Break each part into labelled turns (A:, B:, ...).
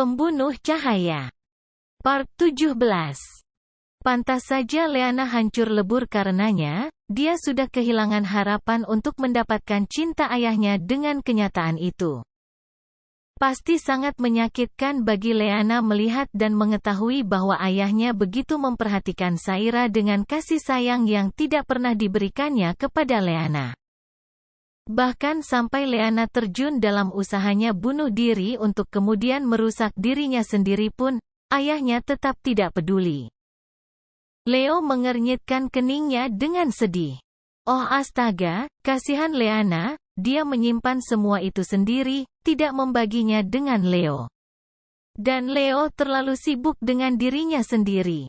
A: Pembunuh Cahaya. Part 17. Pantas saja Leana hancur lebur karenanya, dia sudah kehilangan harapan untuk mendapatkan cinta ayahnya dengan kenyataan itu. Pasti sangat menyakitkan bagi Leana melihat dan mengetahui bahwa ayahnya begitu memperhatikan Saira dengan kasih sayang yang tidak pernah diberikannya kepada Leana. Bahkan sampai Leana terjun dalam usahanya bunuh diri untuk kemudian merusak dirinya sendiri pun, ayahnya tetap tidak peduli. Leo mengernyitkan keningnya dengan sedih. Oh astaga, kasihan Leana, dia menyimpan semua itu sendiri, tidak membaginya dengan Leo. Dan Leo terlalu sibuk dengan dirinya sendiri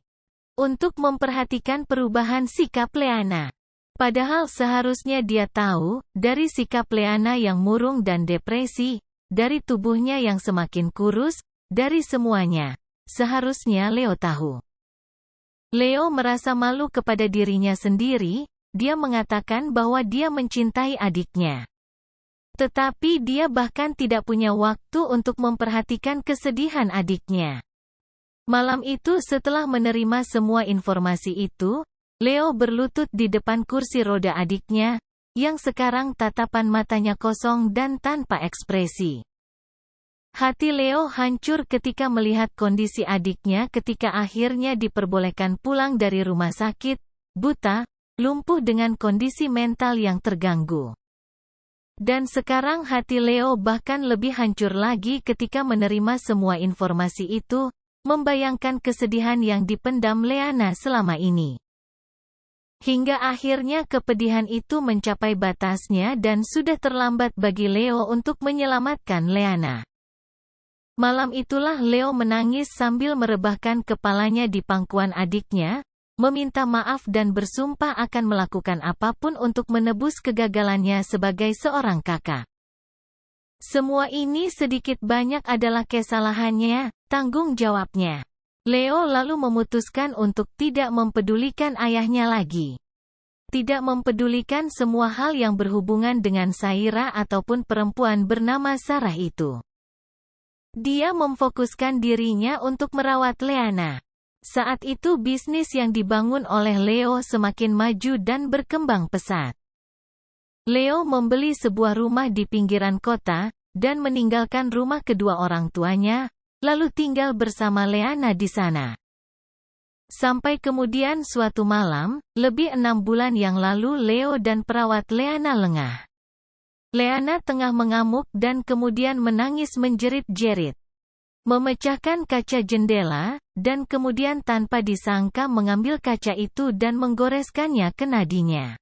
A: untuk memperhatikan perubahan sikap Leana. Padahal seharusnya dia tahu, dari sikap Leana yang murung dan depresi, dari tubuhnya yang semakin kurus, dari semuanya, seharusnya Leo tahu. Leo merasa malu kepada dirinya sendiri, dia mengatakan bahwa dia mencintai adiknya. Tetapi dia bahkan tidak punya waktu untuk memperhatikan kesedihan adiknya. Malam itu setelah menerima semua informasi itu, Leo berlutut di depan kursi roda adiknya, yang sekarang tatapan matanya kosong dan tanpa ekspresi. Hati Leo hancur ketika melihat kondisi adiknya ketika akhirnya diperbolehkan pulang dari rumah sakit, buta, lumpuh dengan kondisi mental yang terganggu. Dan sekarang hati Leo bahkan lebih hancur lagi ketika menerima semua informasi itu, membayangkan kesedihan yang dipendam Leana selama ini. Hingga akhirnya kepedihan itu mencapai batasnya dan sudah terlambat bagi Leo untuk menyelamatkan Leana. Malam itulah Leo menangis sambil merebahkan kepalanya di pangkuan adiknya, meminta maaf dan bersumpah akan melakukan apapun untuk menebus kegagalannya sebagai seorang kakak. Semua ini sedikit banyak adalah kesalahannya, tanggung jawabnya. Leo lalu memutuskan untuk tidak mempedulikan ayahnya lagi. Tidak mempedulikan semua hal yang berhubungan dengan Saira ataupun perempuan bernama Sarah itu. Dia memfokuskan dirinya untuk merawat Leana. Saat itu bisnis yang dibangun oleh Leo semakin maju dan berkembang pesat. Leo membeli sebuah rumah di pinggiran kota, dan meninggalkan rumah kedua orang tuanya, lalu tinggal bersama Leana di sana. Sampai kemudian suatu malam, lebih 6 bulan yang lalu Leo dan perawat Leana lengah. Leana tengah mengamuk dan kemudian menangis menjerit-jerit. Memecahkan kaca jendela, dan kemudian tanpa disangka mengambil kaca itu dan menggoreskannya ke nadinya.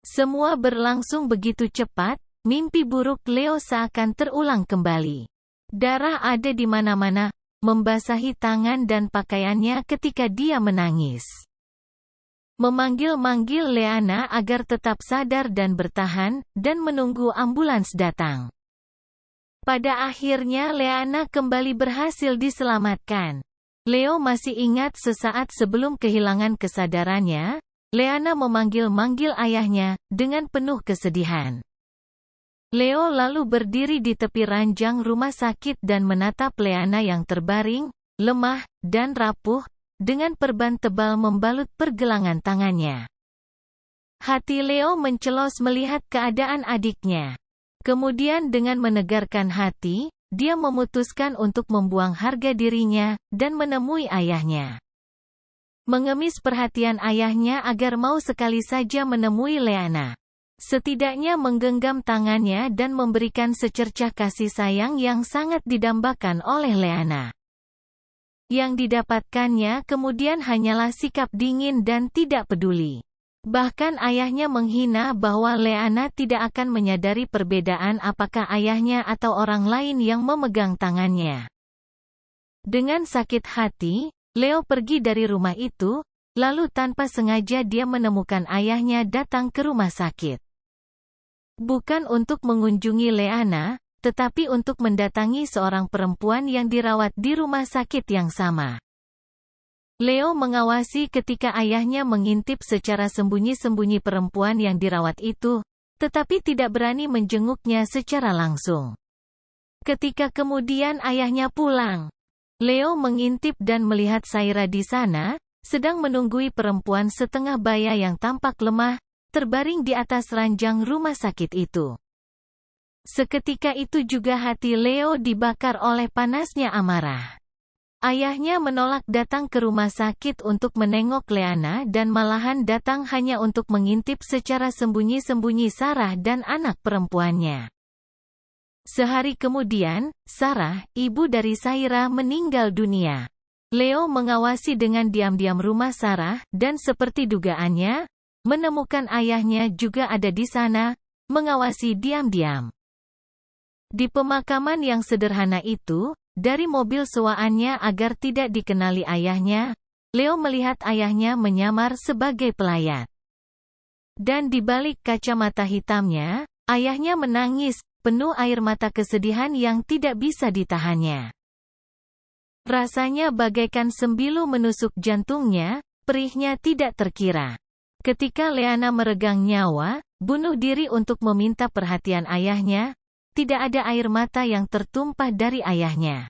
A: Semua berlangsung begitu cepat, mimpi buruk Leo seakan terulang kembali. Darah ada di mana-mana, membasahi tangan dan pakaiannya ketika dia menangis. Memanggil-manggil Leana agar tetap sadar dan bertahan, dan menunggu ambulans datang. Pada akhirnya Leana kembali berhasil diselamatkan. Leo masih ingat sesaat sebelum kehilangan kesadarannya, Leana memanggil-manggil ayahnya, dengan penuh kesedihan. Leo lalu berdiri di tepi ranjang rumah sakit dan menatap Leana yang terbaring, lemah, dan rapuh, dengan perban tebal membalut pergelangan tangannya. Hati Leo mencelos melihat keadaan adiknya. Kemudian dengan menegarkan hati, dia memutuskan untuk membuang harga dirinya, dan menemui ayahnya. Mengemis perhatian ayahnya agar mau sekali saja menemui Leana. Setidaknya menggenggam tangannya dan memberikan secercah kasih sayang yang sangat didambakan oleh Leana. Yang didapatkannya kemudian hanyalah sikap dingin dan tidak peduli. Bahkan ayahnya menghina bahwa Leana tidak akan menyadari perbedaan apakah ayahnya atau orang lain yang memegang tangannya. Dengan sakit hati, Leo pergi dari rumah itu, lalu tanpa sengaja dia menemukan ayahnya datang ke rumah sakit. Bukan untuk mengunjungi Leana, tetapi untuk mendatangi seorang perempuan yang dirawat di rumah sakit yang sama. Leo mengawasi ketika ayahnya mengintip secara sembunyi-sembunyi perempuan yang dirawat itu, tetapi tidak berani menjenguknya secara langsung. Ketika kemudian ayahnya pulang, Leo mengintip dan melihat Saira di sana, sedang menunggui perempuan setengah baya yang tampak lemah, terbaring di atas ranjang rumah sakit itu. Seketika itu juga hati Leo dibakar oleh panasnya amarah. Ayahnya menolak datang ke rumah sakit untuk menengok Leana dan malahan datang hanya untuk mengintip secara sembunyi-sembunyi Sarah dan anak perempuannya. Sehari kemudian, Sarah, ibu dari Saira, meninggal dunia. Leo mengawasi dengan diam-diam rumah Sarah, dan seperti dugaannya, menemukan ayahnya juga ada di sana, mengawasi diam-diam. Di pemakaman yang sederhana itu, dari mobil sewaannya agar tidak dikenali ayahnya, Leo melihat ayahnya menyamar sebagai pelayat. Dan di balik kacamata hitamnya, ayahnya menangis, penuh air mata kesedihan yang tidak bisa ditahannya. Rasanya bagaikan sembilu menusuk jantungnya, perihnya tidak terkira. Ketika Leana meregang nyawa, bunuh diri untuk meminta perhatian ayahnya, tidak ada air mata yang tertumpah dari ayahnya.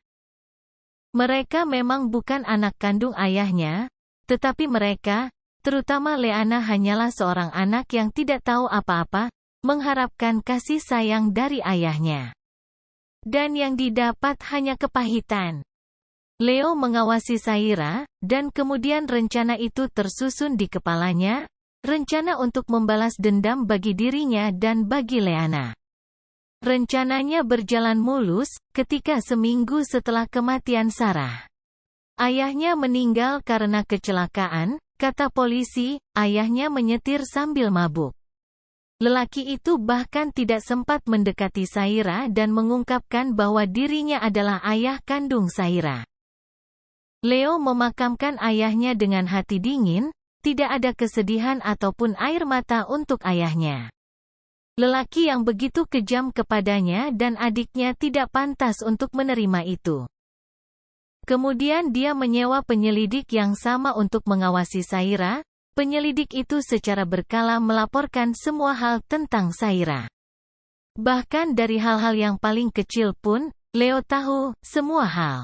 A: Mereka memang bukan anak kandung ayahnya, tetapi mereka, terutama Leana, hanyalah seorang anak yang tidak tahu apa-apa, mengharapkan kasih sayang dari ayahnya. Dan yang didapat hanya kepahitan. Leo mengawasi Saira, dan kemudian rencana itu tersusun di kepalanya, rencana untuk membalas dendam bagi dirinya dan bagi Leana. Rencananya berjalan mulus, ketika seminggu setelah kematian Sarah. Ayahnya meninggal karena kecelakaan, kata polisi, ayahnya menyetir sambil mabuk. Lelaki itu bahkan tidak sempat mendekati Saira dan mengungkapkan bahwa dirinya adalah ayah kandung Saira. Leo memakamkan ayahnya dengan hati dingin, tidak ada kesedihan ataupun air mata untuk ayahnya. Lelaki yang begitu kejam kepadanya dan adiknya tidak pantas untuk menerima itu. Kemudian dia menyewa penyelidik yang sama untuk mengawasi Saira. Penyelidik itu secara berkala melaporkan semua hal tentang Saira. Bahkan dari hal-hal yang paling kecil pun, Leo tahu semua hal.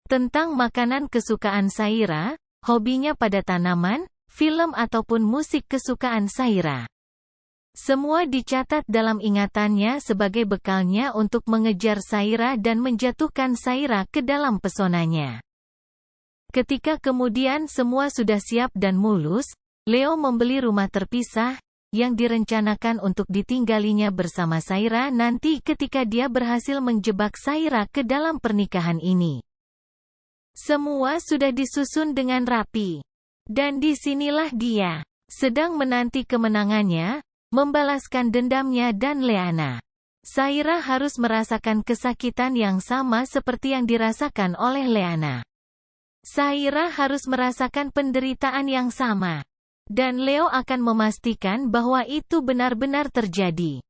A: Tentang makanan kesukaan Saira, hobinya pada tanaman, film ataupun musik kesukaan Saira. Semua dicatat dalam ingatannya sebagai bekalnya untuk mengejar Saira dan menjatuhkan Saira ke dalam pesonanya. Ketika kemudian semua sudah siap dan mulus, Leo membeli rumah terpisah, yang direncanakan untuk ditinggalinya bersama Saira nanti ketika dia berhasil menjebak Saira ke dalam pernikahan ini. Semua sudah disusun dengan rapi. Dan disinilah dia, sedang menanti kemenangannya, membalaskan dendamnya dan Leana. Saira harus merasakan kesakitan yang sama seperti yang dirasakan oleh Leana. Saira harus merasakan penderitaan yang sama. Dan Leo akan memastikan bahwa itu benar-benar terjadi.